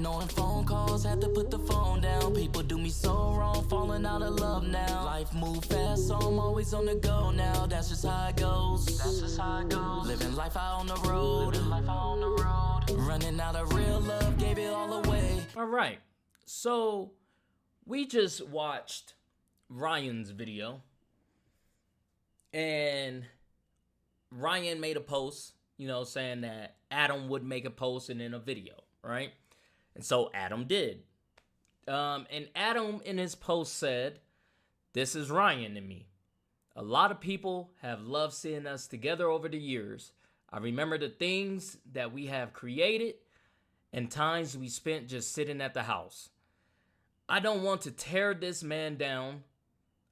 ignoring phone calls, had to put the phone down. People do me so wrong, falling out of love now. Life move fast, so I'm always on the go now. That's just how it goes. That's just how it goes. Living life out on the road. Living life out on the road. Running out of real love, gave it all away. All right, so we just watched Ryan's video, and Ryan made a post, you know, saying that Adam would make a post and then a video, right? And so Adam did. And Adam in his post said, "This is Ryan and me. A lot of people have loved seeing us together over the years. I remember the things that we have created and times we spent just sitting at the house. I don't want to tear this man down.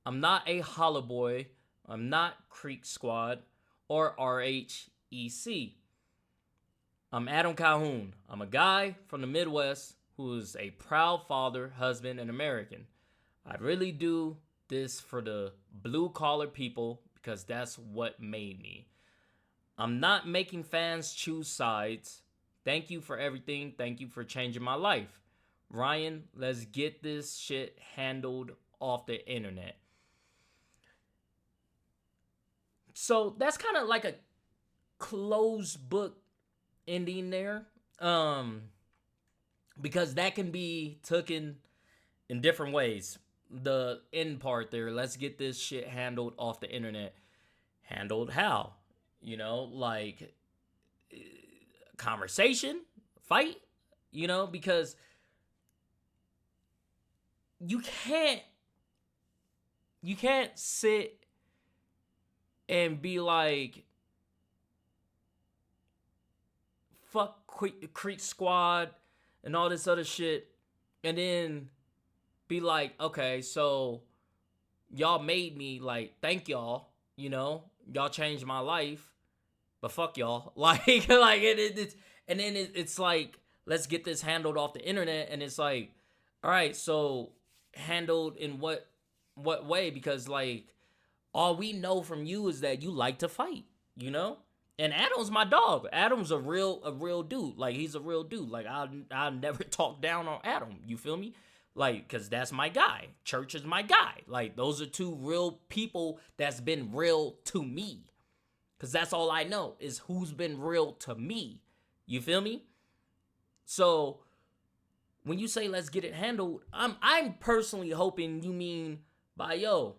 I'm not a Hollow Boy. I'm not Creek Squad or RHEC. I'm Adam Calhoun. I'm a guy from the Midwest who is a proud father, husband, and American. I really do this for the blue-collar people because that's what made me. I'm not making fans choose sides. Thank you for everything. Thank you for changing my life. Ryan, let's get this shit handled off the internet." So that's kind of like a closed book ending there. Because that can be taken in different ways. The end part there, let's get this shit handled off the internet. Handled how? You know, like conversation, fight, you know, because you can't sit and be like, fuck Creek Squad and all this other shit, and then be like, okay, so y'all made me, like, thank y'all, you know, y'all changed my life, but fuck y'all, like it's, and then it's like, let's get this handled off the internet, and it's like, all right, so handled in what way? Because like, all we know from you is that you like to fight, you know? And Adam's my dog. Adam's a real dude. Like, he's a real dude. Like, I'll never talk down on Adam. You feel me? Like, because that's my guy. Church is my guy. Like, those are two real people that's been real to me. Because that's all I know is who's been real to me. You feel me? So, when you say let's get it handled, I'm personally hoping you mean by, yo,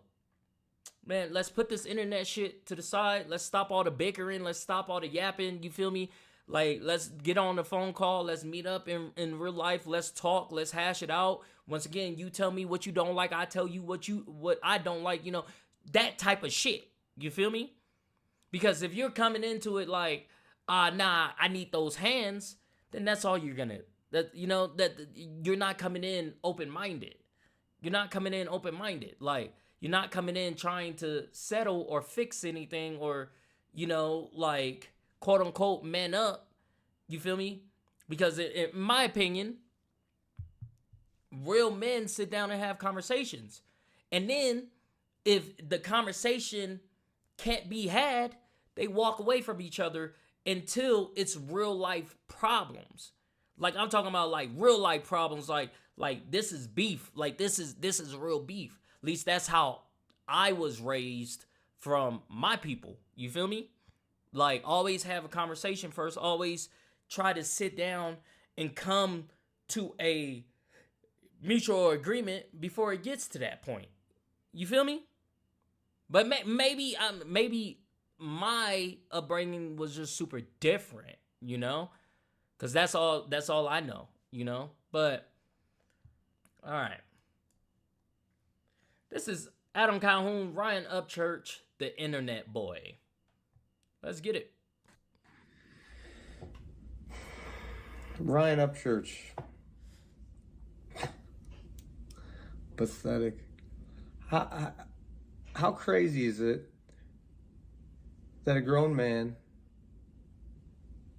man, let's put this internet shit to the side. Let's stop all the bickering. Let's stop all the yapping. You feel me? Like, let's get on the phone call. Let's meet up in real life. Let's talk. Let's hash it out. Once again, you tell me what you don't like. I tell you what I don't like. You know, that type of shit. You feel me? Because if you're coming into it like, nah, I need those hands, then that's all you're gonna. That, you know, that you're not coming in open-minded. You're not coming in open-minded. Like, you're not coming in trying to settle or fix anything or, you know, like, quote-unquote, man up. You feel me? Because in my opinion, real men sit down and have conversations. And then, if the conversation can't be had, they walk away from each other until it's real-life problems. Like, I'm talking about, like, real-life problems, like this is beef. Like, this is real beef. At least that's how I was raised from my people. You feel me? Like, always have a conversation first. Always try to sit down and come to a mutual agreement before it gets to that point. You feel me? But maybe my upbringing was just super different, you know? Because that's all I know, you know? But, all right. This is Adam Calhoun, Ryan Upchurch, the internet boy. Let's get it. Ryan Upchurch. Pathetic. How crazy is it that a grown man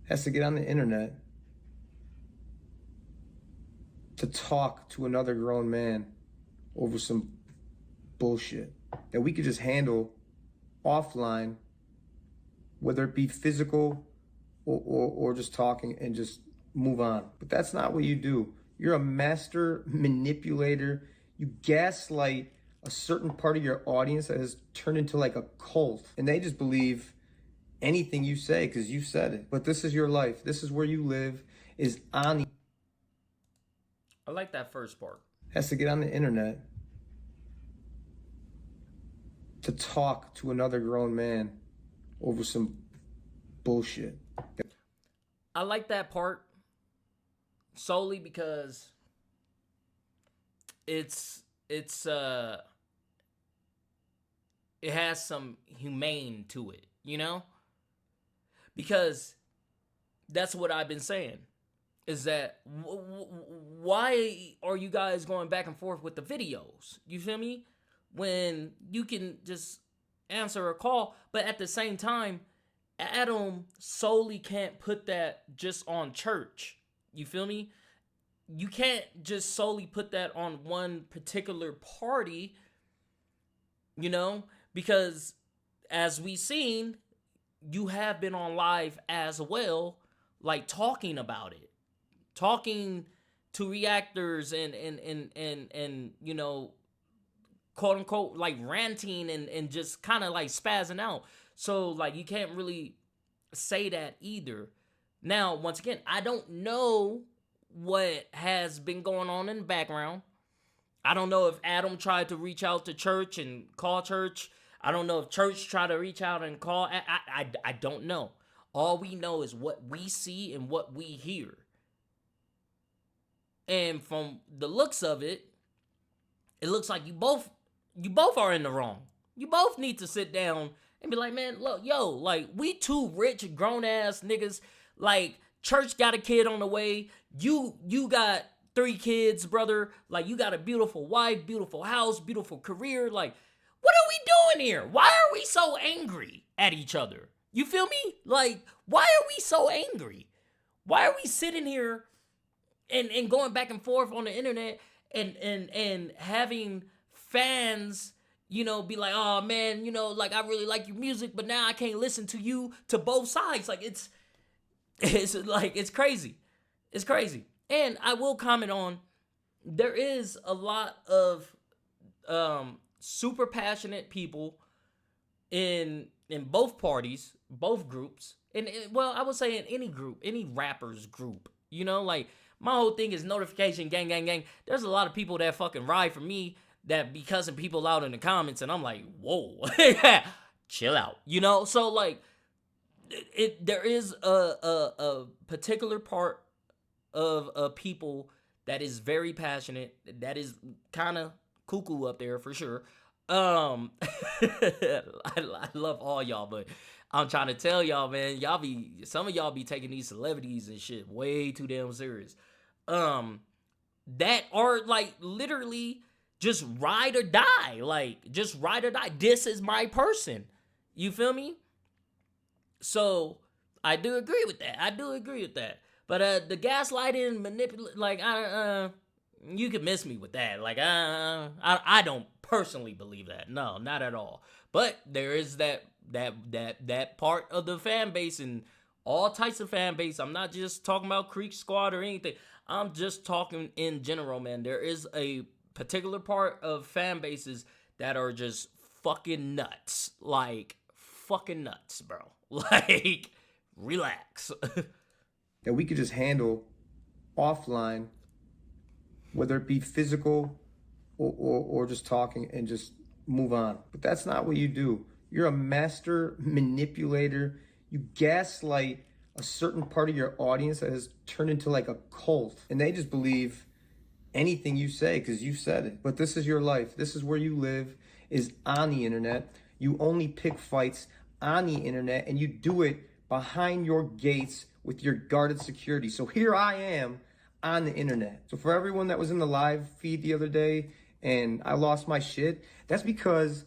has to get on the internet to talk to another grown man over some bullshit that we could just handle offline, whether it be physical or just talking, and just move on? But that's not what you do. You're a master manipulator. You gaslight a certain part of your audience that has turned into like a cult. And they just believe anything you say because you said it. But this is your life. This is where you live, is on the... I like that first part. Has to get on the internet to talk to another grown man over some bullshit. I like that part solely because it has some humane to it, you know? Because that's what I've been saying, is that why are you guys going back and forth with the videos? You feel me? When you can just answer a call, but at the same time, Adam solely can't put that just on church. You feel me? You can't just solely put that on one particular party, you know, because as we seen, you have been on live as well, like talking about it, talking to reactors and you know, quote unquote, like ranting and just kind of like spazzing out. So like you can't really say that either. Now, once again, I don't know what has been going on in the background. I don't know if Adam tried to reach out to church and call church. I don't know if church tried to reach out and call. I don't know. All we know is what we see and what we hear. And from the looks of it, it looks like you both are in the wrong. You both need to sit down and be like, man, look, yo, like, we two rich, grown-ass niggas. Like, church got a kid on the way. You got 3 kids, brother. Like, you got a beautiful wife, beautiful house, beautiful career. Like, what are we doing here? Why are we so angry at each other? You feel me? Like, why are we so angry? Why are we sitting here and going back and forth on the internet and having fans, you know, be like, oh man, you know, like, I really like your music, but now I can't listen to you, to both sides. Like, it's like, it's crazy. It's crazy. And I will comment on, there is a lot of super passionate people in both parties, both groups, and well, I would say in any group, any rappers group, you know, like, my whole thing is notification, gang, gang, gang. There's a lot of people that fucking ride for me that be cussing people out in the comments, and I'm like, whoa, chill out, you know? So, like, there is a particular part of people that is very passionate, that is kind of cuckoo up there for sure. I love all y'all, but I'm trying to tell y'all, man, some of y'all be taking these celebrities and shit way too damn serious. That are like literally just ride or die. Like, just ride or die. This is my person. You feel me? So I do agree with that. But the gaslighting, manipulate, like, you can miss me with that. Like, I don't personally believe that. No, not at all. But there is that part of the fan base and all types of fan base. I'm not just talking about Creek Squad or anything. I'm just talking in general, man. There is a particular part of fan bases that are just fucking nuts. Like, fucking nuts, bro. Like, relax. That we could just handle offline, whether it be physical or just talking, and just move on. But that's not what you do. You're a master manipulator. You gaslight a certain part of your audience that has turned into like a cult. And they just believe anything you say because you said it. But this is your life. This is where you live, is on the internet. You only pick fights on the internet, and you do it behind your gates with your guarded security. So here I am on the internet. So for everyone that was in the live feed the other day and I lost my shit, that's because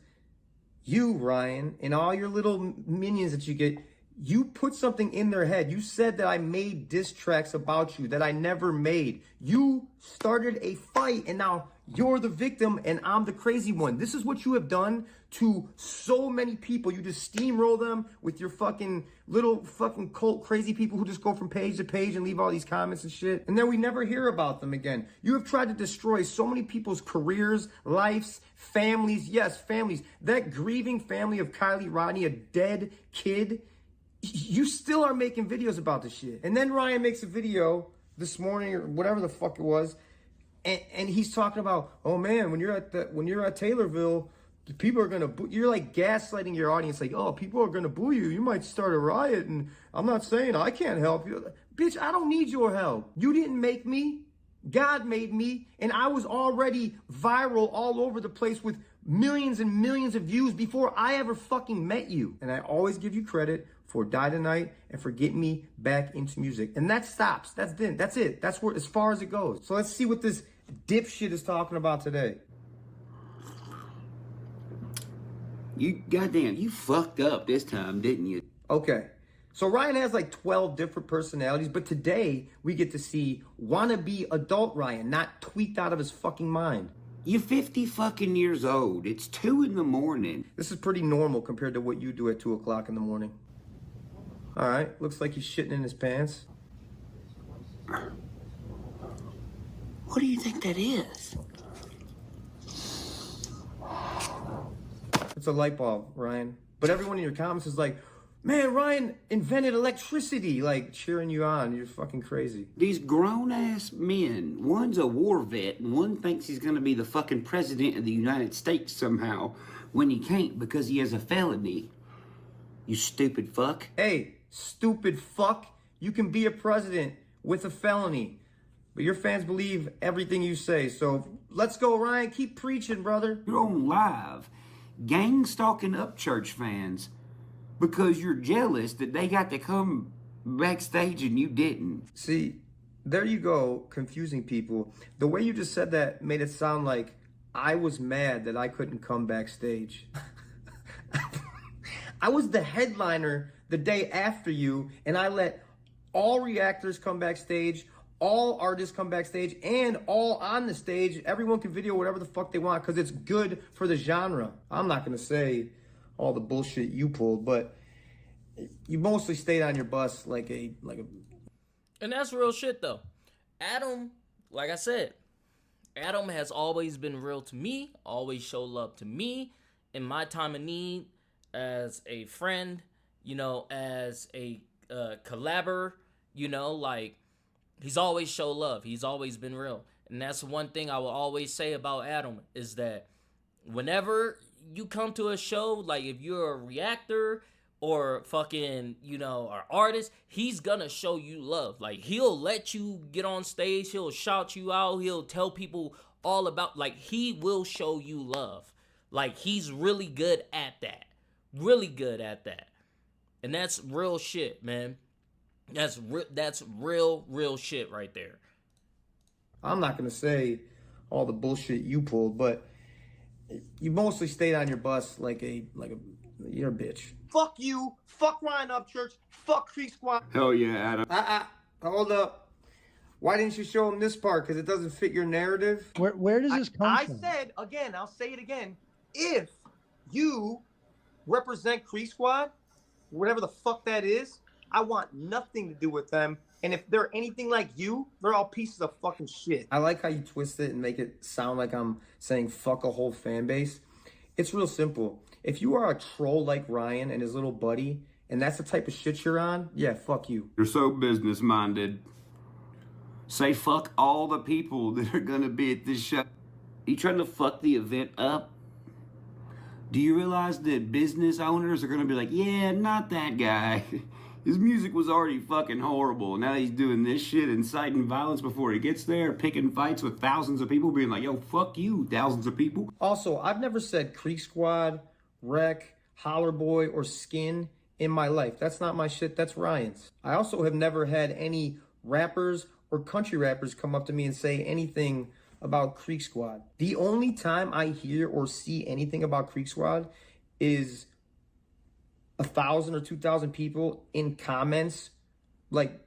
you, Ryan, and all your little minions that you get, You put something in their head. You said that I made diss tracks about you that I never made. You started a fight and now you're the victim and I'm the crazy one. This is what you have done to so many people. You just steamroll them with your fucking little fucking cult crazy people who just go from page to page and leave all these comments and shit. And then we never hear about them again. You have tried to destroy so many people's careers, lives, families. Yes, families. That grieving family of Kylie Rodney, a dead kid. You still are making videos about this shit. And then Ryan makes a video this morning or whatever the fuck it was, and he's talking about, oh man, when you're at Taylorville, people are gonna boo. You're like gaslighting your audience, like, oh, people are gonna boo you. You might start a riot, and I'm not saying I can't help you. Bitch, I don't need your help. You didn't make me. God made me, and I was already viral all over the place with millions and millions of views before I ever fucking met you. And I always give you credit for Die Tonight and for getting me back into music. And that stops. That's it. That's where, as far as it goes. So let's see what this dipshit is talking about today. You fucked up this time, didn't you? Okay. So Ryan has like 12 different personalities, but today we get to see wannabe adult Ryan, not tweaked out of his fucking mind. You're 50 fucking years old. It's 2 in the morning. This is pretty normal compared to what you do at 2 o'clock in the morning. All right, looks like he's shitting in his pants. What do you think that is? It's a light bulb, Ryan. But everyone in your comments is like, man, Ryan invented electricity, like cheering you on. You're fucking crazy. These grown-ass men, one's a war vet, and one thinks he's gonna be the fucking president of the United States somehow, when he can't because he has a felony. You stupid fuck. Hey, stupid fuck. You can be a president with a felony. But your fans believe everything you say. So let's go, Ryan. Keep preaching, brother. You're on live, gang-stalking Upchurch fans because you're jealous that they got to come backstage and you didn't. See, there you go, confusing people. The way you just said that made it sound like I was mad that I couldn't come backstage. I was the headliner the day after you, and I let all reactors come backstage, all artists come backstage, and all on the stage. Everyone can video whatever the fuck they want because it's good for the genre. I'm not going to say all the bullshit you pulled, but you mostly stayed on your bus like a... And that's real shit, though. Adam, like I said, Adam has always been real to me, always show love to me in my time of need, as a friend, you know, as a collaborator, you know, like, he's always show love. He's always been real. And that's one thing I will always say about Adam is that whenever you come to a show, like if you're a reactor or fucking, you know, an artist, he's gonna show you love. Like, he'll let you get on stage. He'll shout you out. He'll tell people all about, like, he will show you love. Like, he's really good at that. Really good at that. And that's real shit, man. That's real shit right there. I'm not going to say all the bullshit you pulled, but you mostly stayed on your bus like you're a bitch. Fuck you. Fuck Ryan Upchurch. Fuck Creek Squad. Hell yeah, Adam. Hold up. Why didn't you show him this part? Because it doesn't fit your narrative? Where does this come from? I said, again, I'll say it again. If you represent Creek Squad, whatever the fuck that is, I want nothing to do with them. And if they're anything like you, they're all pieces of fucking shit. I like how you twist it and make it sound like I'm saying fuck a whole fan base. It's real simple. If you are a troll like Ryan and his little buddy, and that's the type of shit you're on, yeah, fuck you. You're so business-minded. Say fuck all the people that are gonna be at this show. You trying to fuck the event up? Do you realize that business owners are gonna be like, yeah, not that guy. His music was already fucking horrible. Now he's doing this shit, inciting violence before he gets there, picking fights with thousands of people, being like, yo, fuck you, thousands of people. Also, I've never said Creek Squad, Wreck, Holler Boy, or Skin in my life. That's not my shit, that's Ryan's. I also have never had any rappers or country rappers come up to me and say anything about Creek Squad. The only time I hear or see anything about Creek Squad is 1,000 or 2,000 people in comments, like,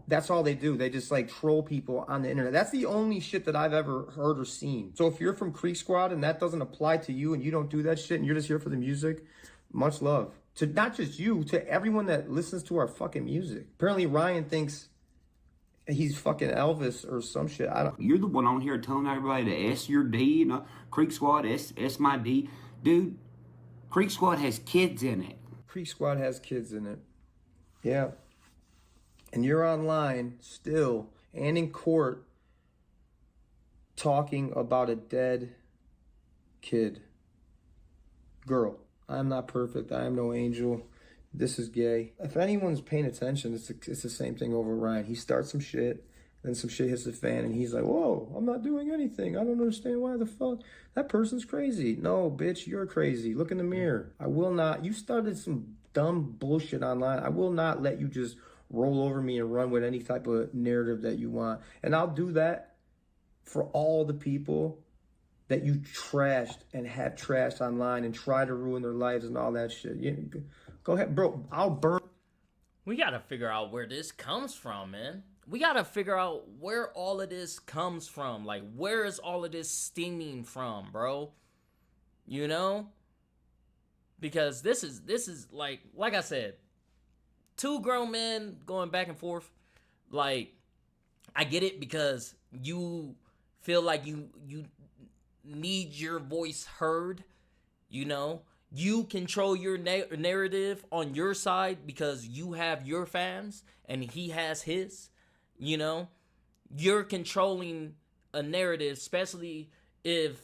that's all they do. They just like troll people on the internet. That's the only shit that I've ever heard or seen. So if you're from Creek Squad and that doesn't apply to you and you don't do that shit and you're just here for the music, much love. To not just you, to everyone that listens to our fucking music. Apparently Ryan thinks he's fucking Elvis or some shit. I don't. You're the one on here telling everybody to S your D, you know, Creek Squad, S my D. Dude, Creek Squad has kids in it. Creek Squad has kids in it. Yeah. And you're online still and in court talking about a dead kid. Girl, I'm not perfect. I am no angel. This is gay. If anyone's paying attention, it's the same thing over Ryan. He starts some shit, then some shit hits the fan, and he's like, whoa, I'm not doing anything. I don't understand why the fuck. That person's crazy. No, bitch, you're crazy. Look in the mirror. I will not. You started some dumb bullshit online. I will not let you just roll over me and run with any type of narrative that you want. And I'll do that for all the people that you trashed and have trashed online and try to ruin their lives and all that shit. Go ahead, bro. I'll burn. We gotta figure out where this comes from, man. We gotta figure out where all of this comes from. Like, where is all of this stemming from, bro? You know? Because this is like I said, two grown men going back and forth. Like, I get it because you feel like you need your voice heard, you know? You control your narrative on your side because you have your fans and he has his, you know? You're controlling a narrative, especially if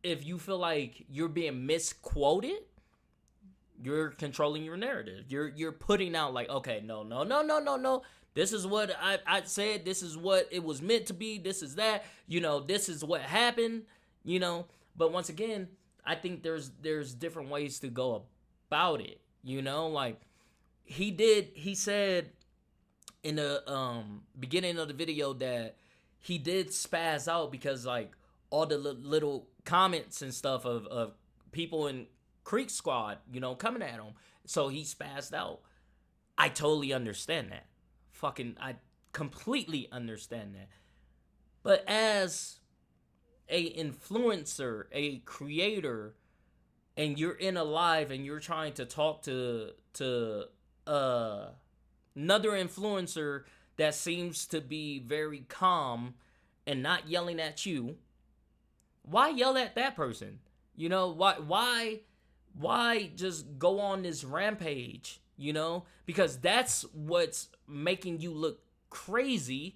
you feel like you're being misquoted. You're controlling your narrative. You're putting out like, okay, no. This is what I said. This is what it was meant to be. This is that. You know, this is what happened. You know, but once again, I think there's different ways to go about it. You know, like he said in the beginning of the video that he did spaz out because like all the little comments and stuff of people in Creek Squad, you know, coming at him. So he spazzed out. I totally understand that. I completely understand that. But as a influencer, a creator, and you're in a live and you're trying to talk to another influencer that seems to be very calm and not yelling at you, why yell at that person? You know, why just go on this rampage, you know? Because that's what's making you look crazy,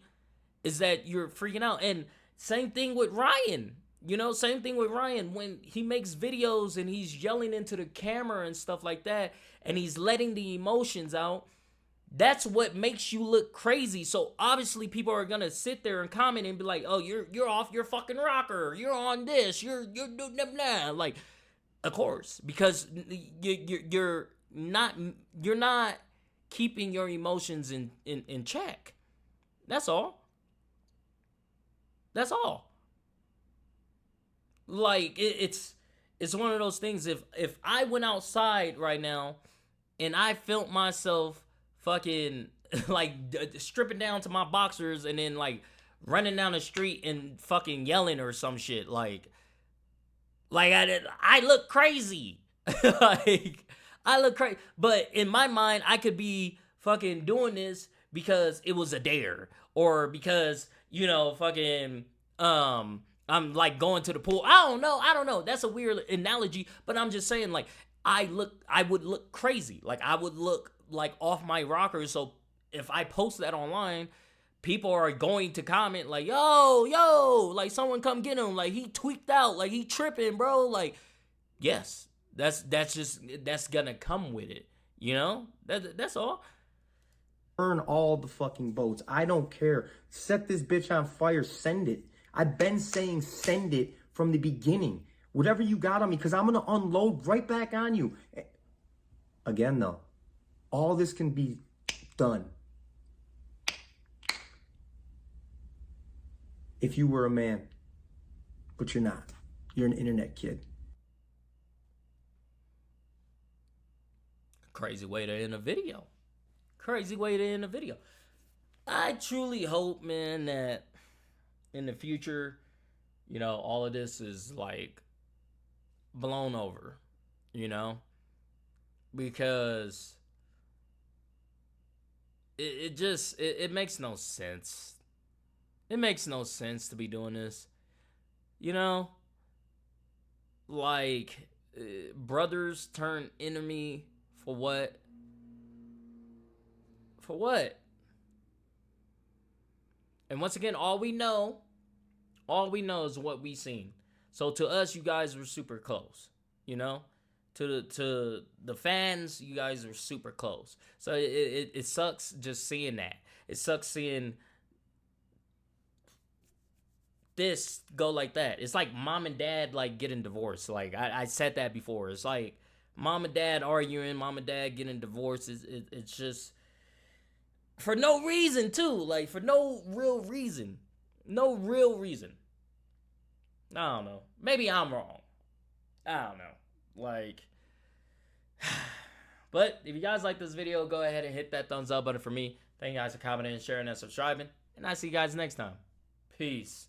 is that you're freaking out. And same thing with Ryan, you know? Same thing with Ryan when he makes videos and he's yelling into the camera and stuff like that, and he's letting the emotions out. That's what makes you look crazy. So obviously people are gonna sit there and comment and be like, oh, you're off your fucking rocker, you're on this, you're like, of course, because you're not keeping your emotions in check. That's all. That's all. Like, it's one of those things. If I went outside right now and I felt myself fucking like stripping down to my boxers and then like running down the street and fucking yelling or some shit, like I look crazy. Like, I look crazy. But in my mind, I could be fucking doing this because it was a dare, or because, you know, fucking I'm like going to the pool. I don't know. That's a weird analogy, but I'm just saying, like, I would look crazy. Like, I would look like off my rocker. So if I post that online, people are going to comment like, yo, like, someone come get him. Like, he tweaked out. Like, he tripping, bro. Like, yes, that's gonna come with it. You know? That's all. Burn all the fucking boats. I don't care. Set this bitch on fire. Send it. I've been saying send it from the beginning. Whatever you got on me, because I'm going to unload right back on you. Again, though, all this can be done if you were a man, but you're not. You're an internet kid. crazy way to end a video. Crazy way to end a video. I truly hope, man, that in the future, you know, all of this is like blown over, you know, because it makes no sense. It makes no sense to be doing this, you know, like brothers turn enemy for what? For what? And once again, all we know is what we seen. So to us, you guys were super close, you know? To the fans, you guys were super close. So it sucks just seeing that. It sucks seeing this go like that. It's like mom and dad like getting divorced. Like I said that before. It's like mom and dad arguing, mom and dad getting divorced. It's just for no reason too. Like for no real reason. No real reason. I don't know. Maybe I'm wrong. I don't know. Like, but if you guys like this video, go ahead and hit that thumbs up button for me. Thank you guys for commenting, sharing, and subscribing. And I'll see you guys next time. Peace.